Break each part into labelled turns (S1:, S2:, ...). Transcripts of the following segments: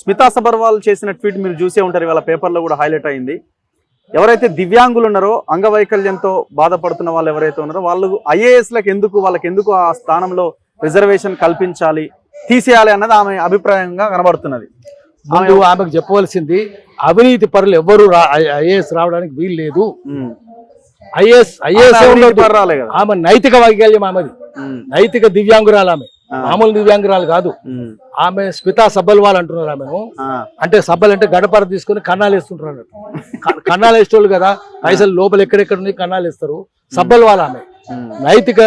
S1: స్మితా సబర్వాల్ చేసిన ట్వీట్ మీరు చూసే ఉంటారు, ఇవాళ పేపర్లో కూడా హైలైట్ అయింది. ఎవరైతే దివ్యాంగులు ఉన్నారో, అంగవైకల్యంతో బాధపడుతున్న వాళ్ళు ఎవరైతే ఉన్నారో వాళ్ళు ఐఏఎస్లకు వాళ్ళకి ఎందుకు ఆ స్థానంలో రిజర్వేషన్ కల్పించాలి, తీసేయాలి అన్నది ఆమె అభిప్రాయంగా కనబడుతున్నది.
S2: ఆమెకు చెప్పవలసింది అవినీతి పరులు ఎవ్వరు ఐఏఎస్ రావడానికి వీలు లేదు. ఐఏఎస్ ఆమె నైతిక వైకల్యం, ఆమెది నైతిక దివ్యాంగురాలు, ఆమె మామూలు దివ్యాంగురాలు కాదు. ఆమె స్మితా సబ్బల్వాల్ అంటున్నారు ఆమెను. అంటే సబ్బల్ అంటే గడపర తీసుకుని కన్నాలు వేస్తుంటారు. కన్నాలు వేసేటోళ్ళు కదా, పైసలు లోపల ఎక్కడెక్కడ ఉన్నాయి కన్నాలు వేస్తారు. సబ్బల్వాల్ ఆమె నైతిక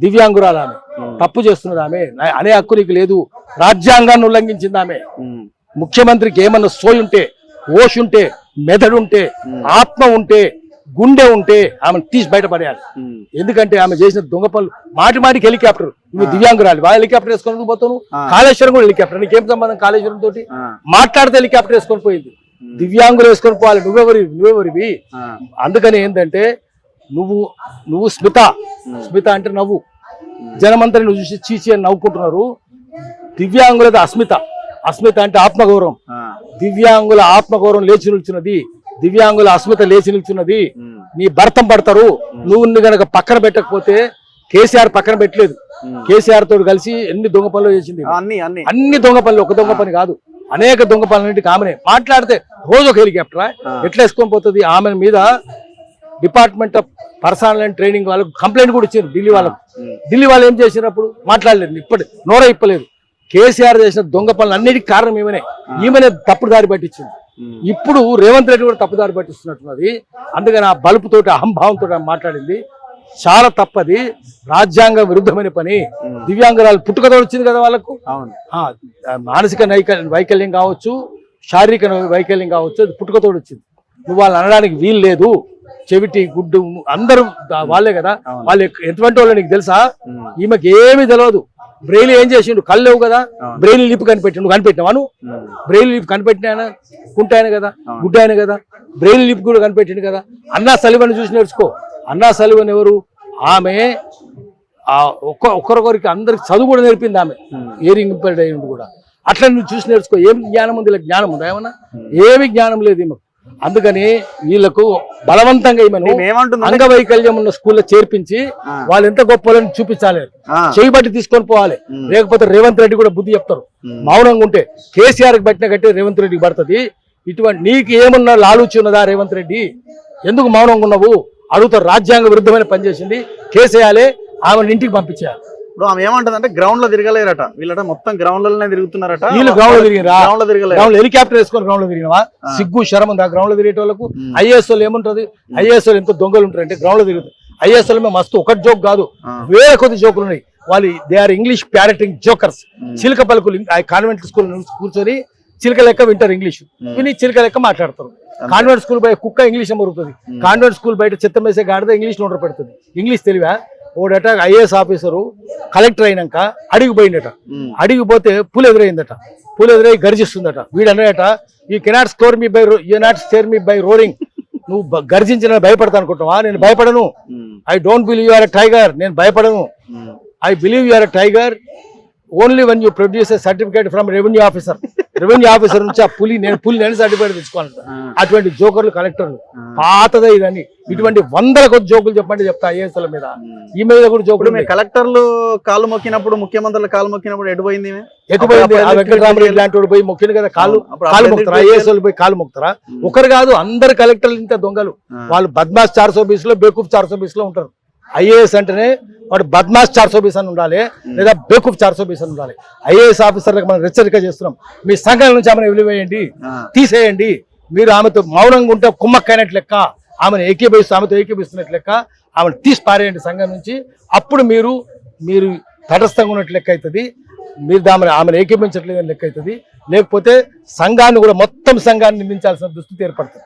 S2: దివ్యాంగురాలు, ఆమె తప్పు చేస్తున్నది. ఆమె అనే హక్కు నీకు లేదు. రాజ్యాంగాన్ని ఉల్లంఘించింది ఆమె. ముఖ్యమంత్రికి ఏమన్నా సోయి ఉంటే, ఓష్ ఉంటే, మెదడు ఉంటే, ఆత్మ ఉంటే, గుండె ఉంటే ఆమెను తీసి బయటపడేయాలి. ఎందుకంటే ఆమె చేసిన దొంగ పనులు. మాటికి హెలికాప్టర్, నువ్వు దివ్యాంగురాలి, వాళ్ళ హెలికాప్టర్ వేసుకొని పోతాను. కాళేశ్వరం కూడా హెలికాప్టర్, నీకేం సంబంధం కాళేశ్వరం తోటి? మాట్లాడితే హెలికాప్టర్ వేసుకొని పోయింది. దివ్యాంగులు వేసుకొని పోవాలి, నువ్వెవరివి? అందుకని ఏంటంటే నువ్వు స్మిత అంటే నవ్వు, జనమంతరి నువ్వు చూసి చీచి అని నవ్వుకుంటున్నారు. దివ్యాంగులది అస్మిత అంటే ఆత్మగౌరవం. దివ్యాంగుల ఆత్మగౌరవం లేచి నిల్చున్నది, దివ్యాంగుల అస్మిత లేచి నిల్చున్నది. నీ భర్తం పడతారు. నువ్వు గనక పక్కన పెట్టకపోతే, కేసీఆర్ పక్కన పెట్టలేదు. కేసీఆర్ తోడు కలిసి ఎన్ని దొంగ పనులు చేసింది. అన్ని దొంగ పనులు, ఒక దొంగ పని కాదు, అనేక దొంగ పనులన్నింటికి ఆమెనే. మాట్లాడితే రోజు ఒక హెలికాప్టరా ఎట్లా వేసుకొని పోతుంది? ఆమె మీద department of personal and training వాళ్ళకు కంప్లైంట్ కూడా ఇచ్చారు ఢిల్లీ వాళ్ళకు. ఢిల్లీ వాళ్ళు ఏం చేసినప్పుడు మాట్లాడలేదు, ఇప్పటి నోర ఇప్పలేదు. కేసీఆర్ చేసిన దొంగ పనులు అన్నిటికీ కారణం ఈమెనే తప్పుడు దారి పట్టించింది. ఇప్పుడు రేవంత్ రెడ్డి కూడా తప్పుదారి పట్టిస్తున్నట్టున్నది. అందుకని ఆ బలుపుతోటి, అహంభావంతో మాట్లాడింది చాలా తప్పది, రాజ్యాంగ విరుద్ధమైన పని. దివ్యాంగురాలు పుట్టుకతో వచ్చింది కదా వాళ్ళకు. మానసిక వైకల్యం కావచ్చు, శారీరక వైకల్యం కావచ్చు, అది పుట్టుకతో వచ్చింది. నువ్వు వాళ్ళు అనడానికి వీలు లేదు. చెవిటి, గుడ్డు అందరూ వాళ్ళే కదా. వాళ్ళు ఎటువంటి వాళ్ళు నీకు తెలుసా? ఈమెకి ఏమీ తెలియదు. బ్రెయిలీ ఏం చేసిండు? కళ్ళేవు కదా, బ్రెయిలీ లిప్ కనిపెట్టిండు. కనిపెట్టినావా నువ్వు? బ్రెయిలీ లిప్ కనిపెట్టిన కుంటాయన కదా, గుడ్డాయన కదా, బ్రెయిలీ లిప్ కూడా కనిపెట్టిండు కదా. అన్నా సలివన్ చూసి నేర్చుకో. అన్నా సలివన్ ఎవరు? ఆమె ఒక్కరొకరికి అందరికి చదువు కూడా నేర్పింది ఆమె. ఇయరింగ్ ఇంపైర్డ్ అయ్యింది కూడా. అట్లా నువ్వు చూసి నేర్చుకో. ఏం జ్ఞానం ఉంది? ఇలా జ్ఞానం ఉందా ఏమన్నా? ఏమి జ్ఞానం లేదు ఈమెకు. అందుకని వీళ్ళకు బలవంతంగా ఈమెను అంగవైకల్యం ఉన్న స్కూల్లో చేర్పించి వాళ్ళు ఎంత గొప్పలని చూపించాలి, చేయబట్టి తీసుకొని పోవాలి. లేకపోతే రేవంత్ రెడ్డి కూడా బుద్ధి చెప్తారు. మౌనంగా ఉంటే కేసీఆర్ కి బట్టిన కట్టే రేవంత్ రెడ్డికి పడుతుంది. ఇటువంటి నీకు ఏమన్నా లాలూచి ఉన్నదా రేవంత్ రెడ్డి? ఎందుకు మౌనంగా ఉన్నావు? అడుగుతారు. రాజ్యాంగ విరుద్ధమైన పని చేసింది, కేసేయాలి, ఆమెను ఇంటికి పంపించేయాలి.
S1: ఇప్పుడు ఆమె ఏమంటది అంటే గ్రౌండ్ లో తిరగలేరట, వీళ్ళట మొత్తం గ్రౌండ్ లోనే తిరుగుతున్నారట.
S2: వీళ్ళు గ్రౌండ్ లో తిరిగిరా? గ్రౌండ్ హెలికాప్టర్ వేసుకొని గ్రౌండ్ లో తిరిగినవా? సిగ్గు శరం ఉంది ఆ గ్రౌండ్ లో తిరిగే వాళ్ళకు. ఐఏఎస్ వాళ్ళు ఏముంటది? ఐఏఎస్ వాళ్ళు ఎంతో దొంగలు ఉంటారు అంటే గ్రౌండ్ లో తిరుగుతారు. ఐఏఎస్ వాళ్ళు మస్తు ఒకటి జోక్ కాదు, వేరే కొద్ది జోకులు ఉన్నాయి. వాళ్ళు they are English parroting jokers. చిలక పలుకులు కాన్వెంట్ స్కూల్ కూర్చొని చిలక లెక్క వింటారు, ఇంగ్లీష్ విని చిలక లెక్క మాట్లాడతారు. కాన్వెంట్ స్కూల్ బయట కుక్క ఇంగ్లీష్ మరుగుతుంది. కాన్వెంట్ స్కూల్ బయట చెత్త మేసే గాడిద ఇంగ్లీష్ నోటర్ పెడుతుంది. ఇంగ్లీష్ తెలివా? ఓడట ఐఏఎస్ ఆఫీసరు కలెక్టర్ అయినాక అడిగిపోయిందట. అడిగిపోతే పూలు ఎదురైందట. పూలు ఎదురై గర్జిస్తుందట. వీడు అన్నాడట, you cannot scare me by stare me by roaring. నువ్వు గర్జించిన భయపడతా అనుకుంటావా? నేను భయపడను. I don't believe you are a tiger. నేను భయపడను. I believe you are a tiger only when you produce a certificate from revenue officer. Revenue officer నుంచి ఆ పులి నేను సర్టిఫికేట్ తెచ్చుకోవాలంట. అటువంటి జోకర్లు కలెక్టర్లు పాతదే ఇదని. ఇటువంటి వందల కొద్ది జోకులు చెప్పండి చెప్తా ఐఏఎస్ల మీద. ఈ మీద కూడా జోకులు.
S1: కలెక్టర్లు కాలు మొక్కినప్పుడు, ముఖ్యమంత్రులు కాలు మొక్కినప్పుడు ఎటుపోయింది?
S2: ఆ వెంకటరామరెడ్డి లాంటి వాడు పోయి మొక్కింది కదా, కాలు మొక్కుతారా? ఐఏఎస్ వాళ్ళు పోయి కాలు మొక్కుతారా? ఒకరు కాదు, అందరు కలెక్టర్లు ఇంత దొంగలు. వాళ్ళు బద్మాష్ 420 లో, బేకూఫ్ 420 లో ఉంటారు. ఐఏఎస్ అంటేనే వాడు బద్మాష్ 420 అని ఉండాలి, లేదా బేకూఫ్ 420 అని ఉండాలి. ఐఏఎస్ ఆఫీసర్లకు మనం హెచ్చరిక చేస్తున్నాం. మీ సంఘాల నుంచి ఆమెను వెలివేయండి, తీసేయండి. మీరు ఆమెతో మౌనంగా ఉంటే కుమ్మక్కైనట్లు లెక్క, ఆమెను ఆమెతో ఏకీభవిస్తున్నట్లు లెక్క. ఆమెను తీసి పారేయండి సంఘం నుంచి. అప్పుడు మీరు తటస్థంగా ఉన్నట్లు లెక్క అవుతుంది. మీరు ఆమెను ఏకీభవించట్లేదని లెక్క అవుతుంది. లేకపోతే సంఘాన్ని కూడా, మొత్తం సంఘాన్ని నిందించాల్సిన దుస్థితి ఏర్పడుతుంది.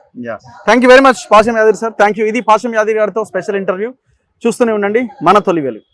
S1: Thank you very much Paasham Yadagiri sir. Thank you. ఇది పాశం యాదగిరి గారితో స్పెషల్ ఇంటర్వ్యూ. చూస్తూనే ఉండండి మన తొలి వెలుగు.